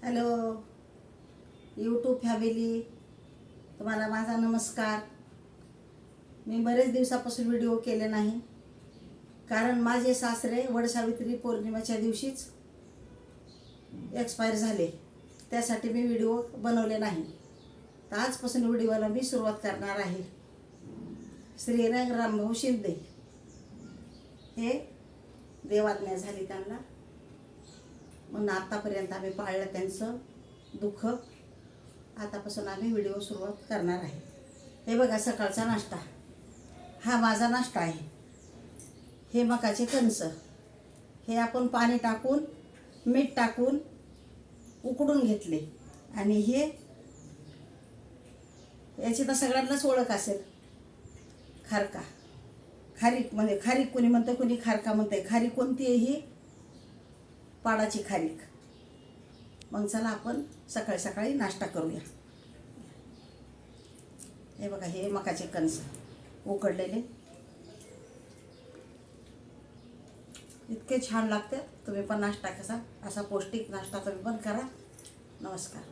Hello YouTube family, तुम्हाला माझा नमस्कार. मी बरेच दिवसापासून व्हिडिओ केले नाही, कारण माझे सासरे वडसावित्री पौर्णिमेच्या दिवशीच एक्सपायर झाले. त्यासाठी मी व्हिडिओ बनवले नाही. तर आजपासून व्हिडिओला मी सुरुवात करणार आहे. श्रीरंग रामभाऊ शिंदे हे देवाज्ञा झाली त्यांना, म्हणून आतापर्यंत आम्ही पाळलं त्यांचं दुःख. आतापासून आम्ही व्हिडिओ सुरुवात करणार आहे. हे बघा सकाळचा नाश्ता, हा माझा नाश्ता आहे. हे मकाचे कणस, हे आपण पाणी टाकून मीठ टाकून उकडून घेतले. आणि हे याची तर सगळ्यांनाच ओळख असेल, खारका. खारीक म्हणजे खारीक कोणी म्हणतं, कोणी खारका म्हणते. खारीक कोणती आहे? ही पाडाची खारीक. मग चला आपण सकाळी सकाळी नाश्ता करूया. हे बघा, हे मकाचे कणस उकडलेले इतके छान लागते. तुम्ही पण नाश्ता कसा असा पौष्टिक नाश्ता तुम्ही पण करा. नमस्कार.